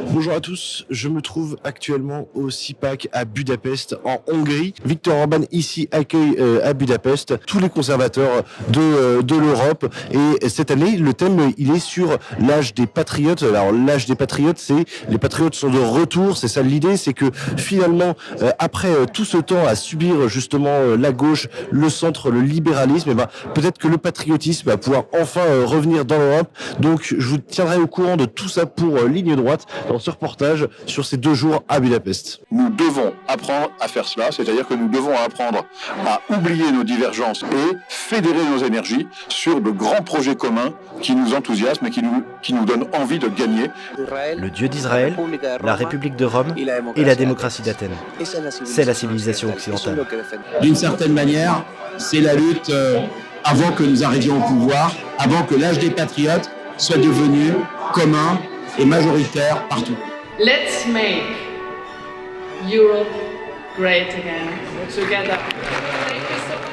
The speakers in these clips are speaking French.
Bonjour à tous, je me trouve actuellement au CIPAC à Budapest en Hongrie. Viktor Orban ici accueille à Budapest tous les conservateurs de l'Europe et cette année le thème il est sur l'âge des patriotes. Alors l'âge des patriotes, c'est les patriotes sont de retour, c'est ça l'idée, c'est que finalement après tout ce temps à subir justement la gauche, le centre, le libéralisme, et ben peut-être que le patriotisme va pouvoir enfin revenir dans l'Europe. Donc je vous tiendrai au courant de tout ça pour Ligne Droite dans ce reportage sur ces 2 jours à Budapest. Nous devons apprendre à faire cela, c'est-à-dire que nous devons apprendre à oublier nos divergences et fédérer nos énergies sur de grands projets communs qui nous enthousiasment et qui nous donnent envie de gagner. Le Dieu d'Israël, la République de Rome et la démocratie d'Athènes. C'est la civilisation occidentale. D'une certaine manière, c'est la lutte avant que nous arrivions au pouvoir, avant que l'âge des patriotes soit devenu commun et majoritaire partout. Let's make Europe great again. Together. Thank you so much.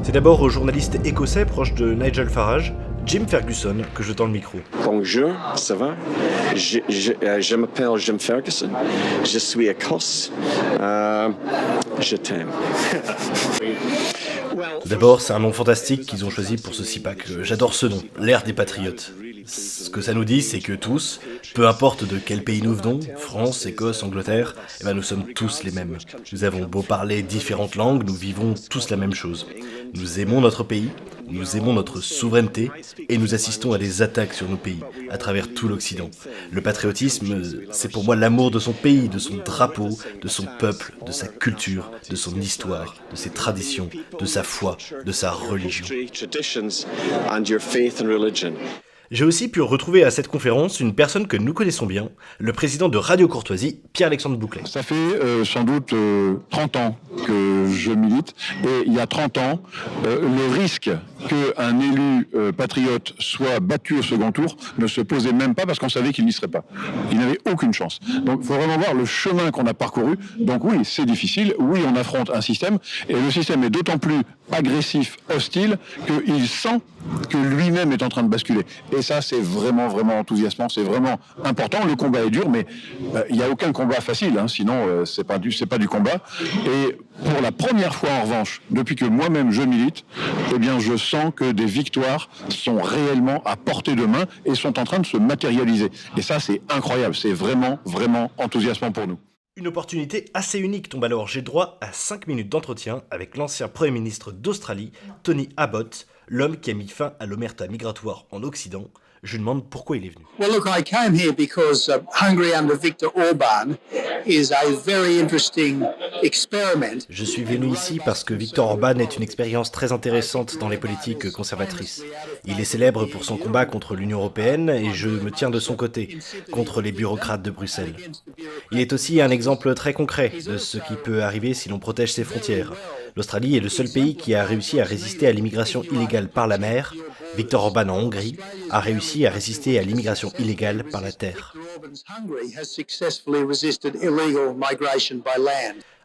C'est d'abord au journaliste écossais proche de Nigel Farage, Jim Ferguson, que je tends le micro. Bonjour, ça va? Je m'appelle Jim Ferguson, je suis écosse, je t'aime. Tout d'abord, c'est un nom fantastique qu'ils ont choisi pour ce CIPAC. J'adore ce nom, l'ère des patriotes. Ce que ça nous dit, c'est que tous, peu importe de quel pays nous venons, France, Écosse, Angleterre, nous sommes tous les mêmes. Nous avons beau parler différentes langues, nous vivons tous la même chose. Nous aimons notre pays, nous aimons notre souveraineté et nous assistons à des attaques sur nos pays, à travers tout l'Occident. Le patriotisme, c'est pour moi l'amour de son pays, de son drapeau, de son peuple, de sa culture, de son histoire, de ses traditions, de sa foi, de sa religion. J'ai aussi pu retrouver à cette conférence une personne que nous connaissons bien, le président de Radio Courtoisie, Pierre-Alexandre Bouclet. Ça fait sans doute 30 ans que je milite et il y a 30 ans, le risque qu'un élu patriote soit battu au second tour ne se posait même pas parce qu'on savait qu'il n'y serait pas. Il n'avait aucune chance. Donc il faut vraiment voir le chemin qu'on a parcouru. Donc oui, c'est difficile, oui on affronte un système et le système est d'autant plus agressif, hostile, qu'il sent que lui-même est en train de basculer. Et ça, c'est vraiment, vraiment enthousiasmant, c'est vraiment important. Le combat est dur, mais il n'y a aucun combat facile, hein, sinon c'est pas du combat. Et pour la première fois, en revanche, depuis que moi-même je milite, eh bien, je sens que des victoires sont réellement à portée de main et sont en train de se matérialiser. Et ça, c'est incroyable, c'est vraiment, vraiment enthousiasmant pour nous. Une opportunité assez unique tombe alors. J'ai droit à 5 minutes d'entretien avec l'ancien Premier ministre d'Australie, Tony Abbott, l'homme qui a mis fin à l'omerta migratoire en Occident. Je lui demande pourquoi il est venu. Well, look, I came here because Hungary under Viktor Orban is a very interesting experiment. Je suis venu ici parce que Viktor Orban est une expérience très intéressante dans les politiques conservatrices. Il est célèbre pour son combat contre l'Union européenne et je me tiens de son côté, contre les bureaucrates de Bruxelles. Il est aussi un exemple très concret de ce qui peut arriver si l'on protège ses frontières. L'Australie est le seul pays qui a réussi à résister à l'immigration illégale par la mer. Viktor Orban en Hongrie a réussi à résister à l'immigration illégale par la terre.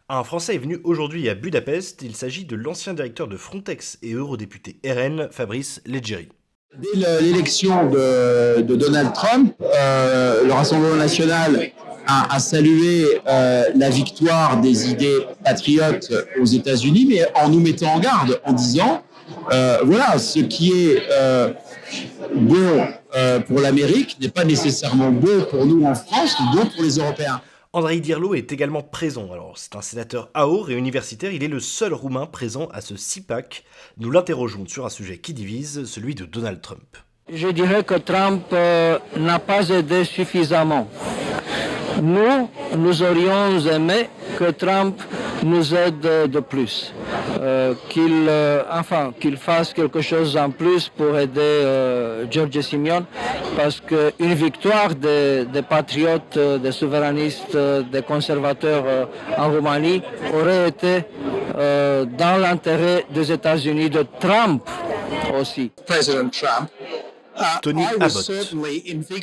Un Français est venu aujourd'hui à Budapest. Il s'agit de l'ancien directeur de Frontex et eurodéputé RN, Fabrice Leggeri. Dès l'élection de Donald Trump, le Rassemblement national a salué la victoire des idées patriotes aux États-Unis, mais en nous mettant en garde, en disant voilà, ce qui est bon pour l'Amérique n'est pas nécessairement bon pour nous en France ou bon pour les Européens. Andrei Dirlo est également présent. Alors, c'est un sénateur AOR et universitaire. Il est le seul Roumain présent à ce CIPAC. Nous l'interrogeons sur un sujet qui divise, celui de Donald Trump. Je dirais que Trump n'a pas aidé suffisamment. Nous aurions aimé que Trump nous aide de plus, qu'il fasse quelque chose en plus pour aider Giorgio Simeone, parce qu'une victoire des patriotes, des souverainistes, des conservateurs en Roumanie aurait été dans l'intérêt des États-Unis, de Trump aussi. President Trump. Tony Abbott.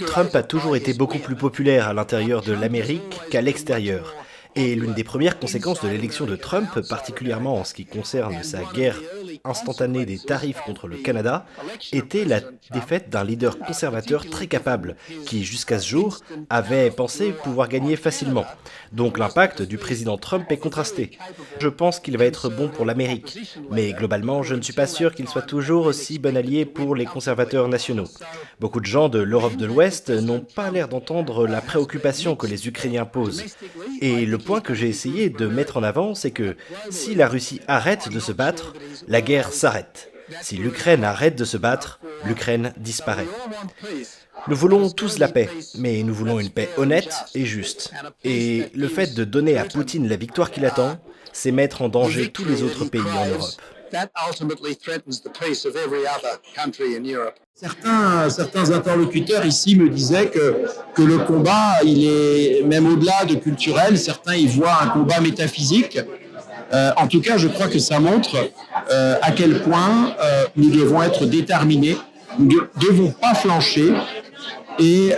Trump a toujours été beaucoup plus populaire à l'intérieur de l'Amérique qu'à l'extérieur. Et l'une des premières conséquences de l'élection de Trump, particulièrement en ce qui concerne sa guerre instantanée des tarifs contre le Canada, était la défaite d'un leader conservateur très capable, qui jusqu'à ce jour avait pensé pouvoir gagner facilement. Donc l'impact du président Trump est contrasté. Je pense qu'il va être bon pour l'Amérique, mais globalement je ne suis pas sûr qu'il soit toujours aussi bon allié pour les conservateurs nationaux. Beaucoup de gens de l'Europe de l'Ouest n'ont pas l'air d'entendre la préoccupation que les Ukrainiens posent. Et le point que j'ai essayé de mettre en avant, c'est que si la Russie arrête de se battre, la guerre s'arrête. Si l'Ukraine arrête de se battre, l'Ukraine disparaît. Nous voulons tous la paix, mais nous voulons une paix honnête et juste. Et le fait de donner à Poutine la victoire qu'il attend, c'est mettre en danger tous les autres pays en Europe. Certains interlocuteurs ici me disaient que le combat, il est même au-delà de culturel, certains y voient un combat métaphysique. En tout cas, je crois que ça montre à quel point nous devons être déterminés, nous ne devons pas flancher et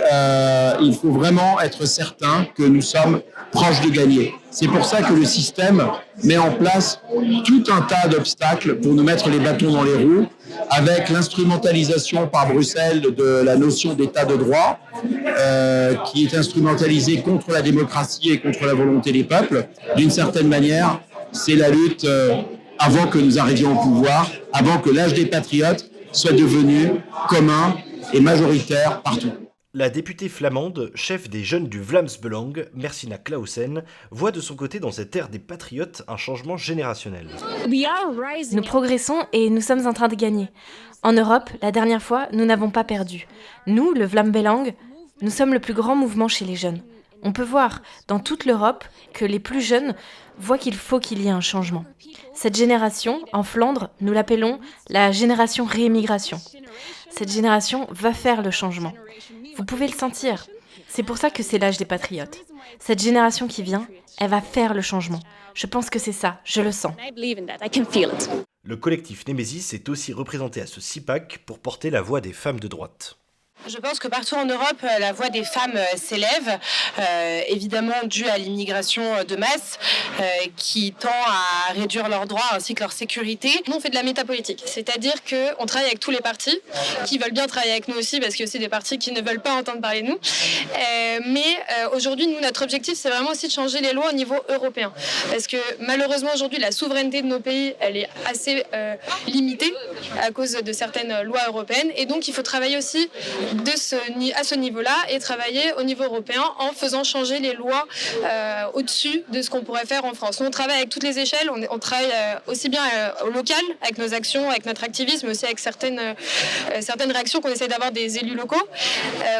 il faut vraiment être certain que nous sommes proches de gagner. C'est pour ça que le système met en place tout un tas d'obstacles pour nous mettre les bâtons dans les roues, avec l'instrumentalisation par Bruxelles de la notion d'état de droit, qui est instrumentalisée contre la démocratie et contre la volonté des peuples. D'une certaine manière, c'est la lutte avant que nous arrivions au pouvoir, avant que l'âge des patriotes soit devenu commun et majoritaire partout. La députée flamande, chef des jeunes du Vlaams Belang, Mersina Clausen, voit de son côté dans cette ère des patriotes un changement générationnel. Nous progressons et nous sommes en train de gagner. En Europe, la dernière fois, nous n'avons pas perdu. Nous, le Vlaams Belang, nous sommes le plus grand mouvement chez les jeunes. On peut voir dans toute l'Europe que les plus jeunes voient qu'il faut qu'il y ait un changement. Cette génération, en Flandre, nous l'appelons la génération réémigration. Cette génération va faire le changement. Vous pouvez le sentir. C'est pour ça que c'est l'âge des patriotes. Cette génération qui vient, elle va faire le changement. Je pense que c'est ça, je le sens. Le collectif Némésis est aussi représenté à ce CIPAC pour porter la voix des femmes de droite. Je pense que partout en Europe, la voix des femmes s'élève, évidemment due à l'immigration de masse qui tend à réduire leurs droits ainsi que leur sécurité. Nous, on fait de la métapolitique, c'est-à-dire qu'on travaille avec tous les partis qui veulent bien travailler avec nous aussi parce que c'est des partis qui ne veulent pas entendre parler de nous. Mais aujourd'hui, nous, notre objectif, c'est vraiment aussi de changer les lois au niveau européen. Parce que malheureusement, aujourd'hui, la souveraineté de nos pays, elle est assez limitée à cause de certaines lois européennes. Et donc, il faut travailler aussi à ce niveau-là et travailler au niveau européen en faisant changer les lois au-dessus de ce qu'on pourrait faire en France. Nous, on travaille avec toutes les échelles, on travaille aussi bien au local, avec nos actions, avec notre activisme, aussi avec certaines réactions qu'on essaie d'avoir des élus locaux,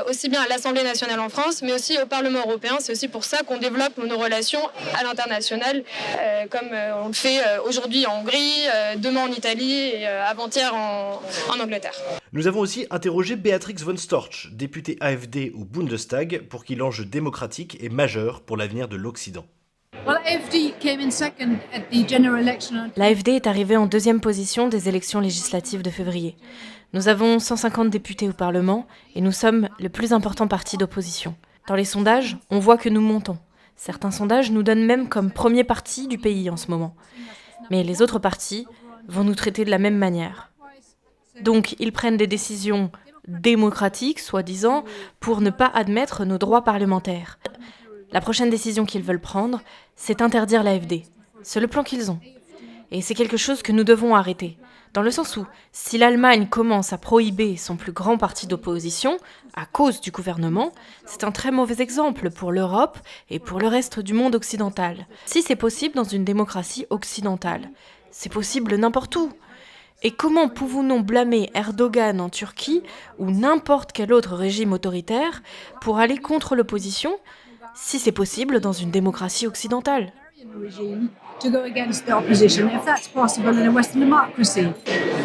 aussi bien à l'Assemblée nationale en France, mais aussi au Parlement européen. C'est aussi pour ça qu'on développe nos relations à l'international, comme on le fait aujourd'hui en Hongrie, demain en Italie et avant-hier en Angleterre. Nous avons aussi interrogé Beatrix von Storch, députée AfD au Bundestag, pour qui l'enjeu démocratique est majeur pour l'avenir de l'Occident. L'AfD est arrivée en deuxième position des élections législatives de février. Nous avons 150 députés au Parlement et nous sommes le plus important parti d'opposition. Dans les sondages, on voit que nous montons. Certains sondages nous donnent même comme premier parti du pays en ce moment. Mais les autres partis vont nous traiter de la même manière. Donc, ils prennent des décisions démocratiques, soi-disant, pour ne pas admettre nos droits parlementaires. La prochaine décision qu'ils veulent prendre, c'est interdire l'AfD. C'est le plan qu'ils ont. Et c'est quelque chose que nous devons arrêter. Dans le sens où, si l'Allemagne commence à prohiber son plus grand parti d'opposition, à cause du gouvernement, c'est un très mauvais exemple pour l'Europe et pour le reste du monde occidental. Si c'est possible dans une démocratie occidentale, c'est possible n'importe où. Et comment pouvons-nous blâmer Erdogan en Turquie ou n'importe quel autre régime autoritaire pour aller contre l'opposition si c'est possible dans une démocratie occidentale ? regime to go against the opposition, if that's possible in a Western democracy.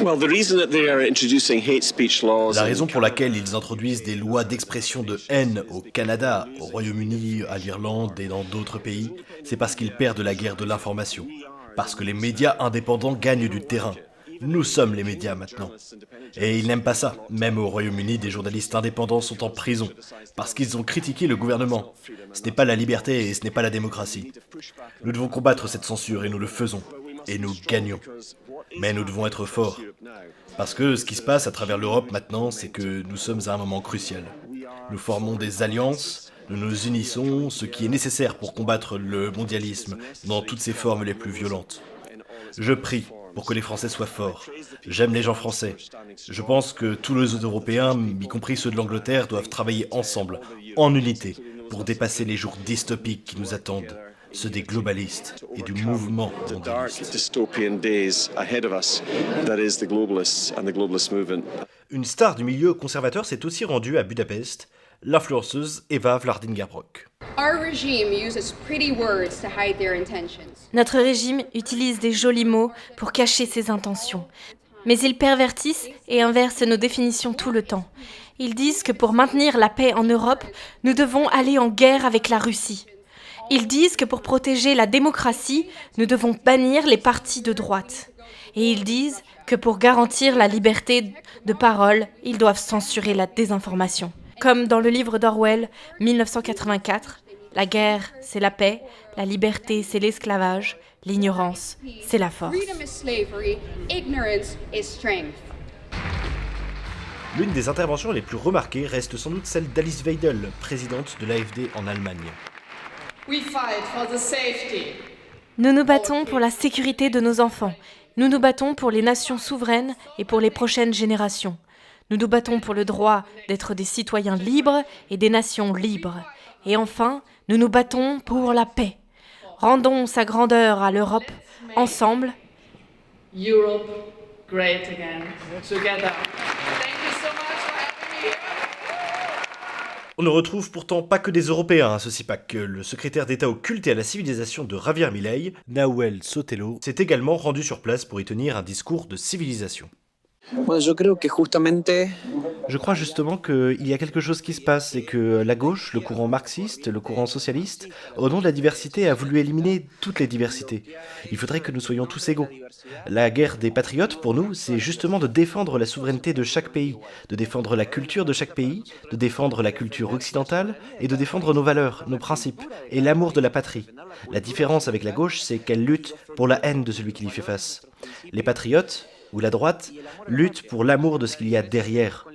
Well, the reason that they are introducing hate speech laws. La raison pour laquelle ils introduisent des lois d'expression de haine au Canada, au Royaume-Uni, à l'Irlande et dans d'autres pays, c'est parce qu'ils perdent la guerre de l'information. Parce que les médias indépendants gagnent du terrain. Nous sommes les médias maintenant. Et ils n'aiment pas ça. Même au Royaume-Uni, des journalistes indépendants sont en prison parce qu'ils ont critiqué le gouvernement. Ce n'est pas la liberté et ce n'est pas la démocratie. Nous devons combattre cette censure et nous le faisons. Et nous gagnons. Mais nous devons être forts. Parce que ce qui se passe à travers l'Europe maintenant, c'est que nous sommes à un moment crucial. Nous formons des alliances, nous nous unissons, ce qui est nécessaire pour combattre le mondialisme dans toutes ses formes les plus violentes. Je prie pour que les Français soient forts. J'aime les gens français. Je pense que tous les Européens, y compris ceux de l'Angleterre, doivent travailler ensemble, en unité, pour dépasser les jours dystopiques qui nous attendent, ceux des globalistes et du mouvement mondialiste. Une star du milieu conservateur s'est aussi rendue à Budapest, l'influenceuse Eva Vlardingerbrock. Notre régime utilise des jolis mots pour cacher ses intentions. Mais ils pervertissent et inversent nos définitions tout le temps. Ils disent que pour maintenir la paix en Europe, nous devons aller en guerre avec la Russie. Ils disent que pour protéger la démocratie, nous devons bannir les partis de droite. Et ils disent que pour garantir la liberté de parole, ils doivent censurer la désinformation. Comme dans le livre d'Orwell, 1984, la guerre, c'est la paix, la liberté, c'est l'esclavage, l'ignorance, c'est la force. L'une des interventions les plus remarquées reste sans doute celle d'Alice Weidel, présidente de l'AfD en Allemagne. Nous nous battons pour la sécurité de nos enfants. Nous nous battons pour les nations souveraines et pour les prochaines générations. Nous nous battons pour le droit d'être des citoyens libres et des nations libres. Et enfin, nous nous battons pour la paix. Rendons sa grandeur à l'Europe, ensemble. Europe great again, together. Thank you so much for having me here. On ne retrouve pourtant pas que des Européens à ce CIPAC. Le secrétaire d'État au culte et à la civilisation de Javier Milei, Nahuel Sotelo, s'est également rendu sur place pour y tenir un discours de civilisation. Je crois justement qu'il y a quelque chose qui se passe et que la gauche, le courant marxiste, le courant socialiste, au nom de la diversité, a voulu éliminer toutes les diversités. Il faudrait que nous soyons tous égaux. La guerre des patriotes, pour nous, c'est justement de défendre la souveraineté de chaque pays, de défendre la culture de chaque pays, de défendre la culture occidentale et de défendre nos valeurs, nos principes et l'amour de la patrie. La différence avec la gauche, c'est qu'elle lutte pour la haine de celui qui lui fait face. Les patriotes, ou la droite, lutte pour l'amour de ce qu'il y a derrière.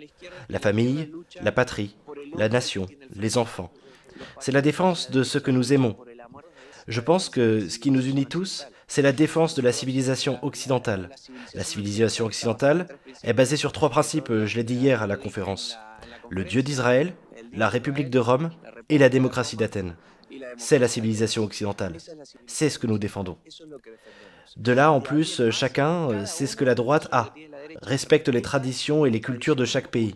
La famille, la patrie, la nation, les enfants. C'est la défense de ce que nous aimons. Je pense que ce qui nous unit tous, c'est la défense de la civilisation occidentale. La civilisation occidentale est basée sur 3 principes, je l'ai dit hier à la conférence. Le Dieu d'Israël, la République de Rome et la démocratie d'Athènes. C'est la civilisation occidentale. C'est ce que nous défendons. De là, en plus, chacun sait ce que la droite a, respecte les traditions et les cultures de chaque pays.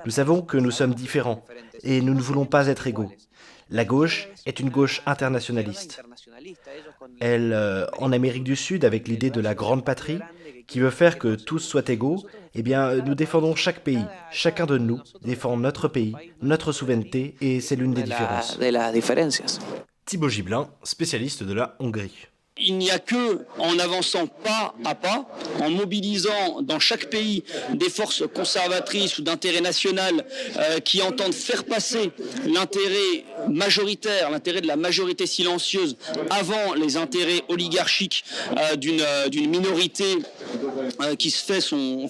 Nous savons que nous sommes différents et nous ne voulons pas être égaux. La gauche est une gauche internationaliste. Elle, en Amérique du Sud, avec l'idée de la grande patrie, qui veut faire que tous soient égaux, eh bien, nous défendons chaque pays. Chacun de nous défend notre pays, notre souveraineté, et c'est l'une des différences. Thibaut Gibelin, spécialiste de la Hongrie. Il n'y a que en avançant pas à pas, en mobilisant dans chaque pays des forces conservatrices ou d'intérêt national qui entendent faire passer l'intérêt majoritaire, l'intérêt de la majorité silencieuse avant les intérêts oligarchiques d'une minorité qui se fait son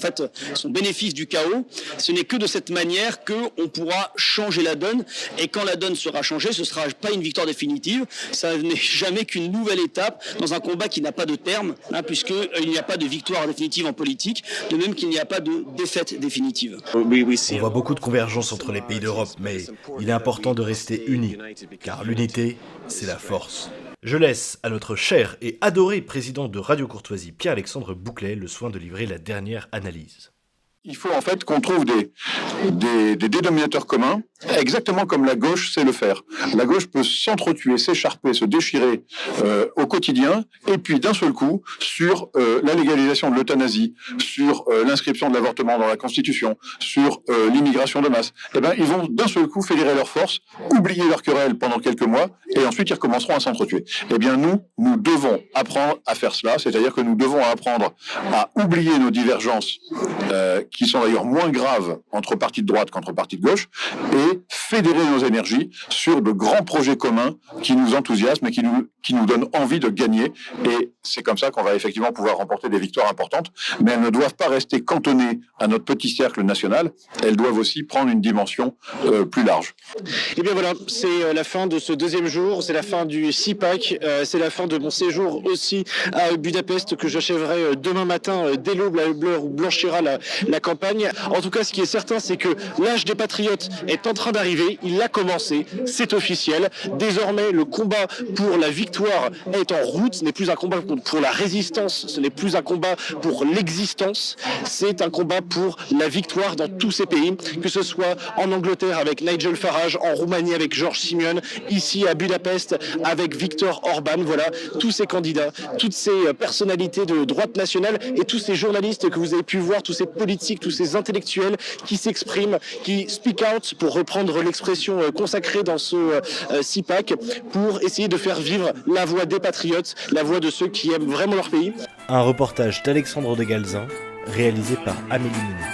bénéfice du chaos. Ce n'est que de cette manière qu'on pourra changer la donne. Et quand la donne sera changée, ce ne sera pas une victoire définitive. Ça n'est jamais qu'une nouvelle étape dans un combat qui n'a pas de terme, puisqu'il n'y a pas de victoire définitive en politique, de même qu'il n'y a pas de défaite définitive. On voit beaucoup de convergence entre les pays d'Europe, mais il est important de rester unis, car l'unité, c'est la force. Je laisse à notre cher et adoré président de Radio Courtoisie, Pierre-Alexandre Bouclet, le soin de livrer la dernière analyse. Il faut en fait qu'on trouve des dénominateurs communs, exactement comme la gauche sait le faire. La gauche peut s'entretuer, s'écharper, se déchirer au quotidien, et puis d'un seul coup, sur la légalisation de l'euthanasie, sur l'inscription de l'avortement dans la Constitution, sur l'immigration de masse, eh ben, ils vont d'un seul coup fédérer leurs forces, oublier leur querelle pendant quelques mois, et ensuite ils recommenceront à s'entretuer. Eh bien nous devons apprendre à faire cela, c'est-à-dire que nous devons apprendre à oublier nos divergences qui sont d'ailleurs moins graves entre partis de droite qu'entre partis de gauche, et fédérer nos énergies sur de grands projets communs qui nous enthousiasment et qui nous donnent envie de gagner. Et c'est comme ça qu'on va effectivement pouvoir remporter des victoires importantes, mais elles ne doivent pas rester cantonnées à notre petit cercle national, elles doivent aussi prendre une dimension plus large. Et bien voilà, c'est la fin de ce deuxième jour, c'est la fin du CIPAC, c'est la fin de mon séjour aussi à Budapest que j'achèverai demain matin dès l'aube, l'heure où blanchira la campagne. En tout cas, ce qui est certain, c'est que l'âge des patriotes est en train d'arriver, il a commencé, c'est officiel. Désormais, le combat pour la victoire est en route, ce n'est plus un combat pour la résistance, ce n'est plus un combat pour l'existence, c'est un combat pour la victoire dans tous ces pays, que ce soit en Angleterre avec Nigel Farage, en Roumanie avec George Simeon, ici à Budapest avec Viktor Orban. Voilà, tous ces candidats, toutes ces personnalités de droite nationale et tous ces journalistes que vous avez pu voir, tous ces politiques, tous ces intellectuels qui s'expriment, qui speak out, pour reprendre l'expression consacrée dans ce CIPAC, pour essayer de faire vivre la voix des patriotes, la voix de ceux qui aiment vraiment leur pays. Un reportage d'Alexandre de Galzin, réalisé par Amélie Mounet.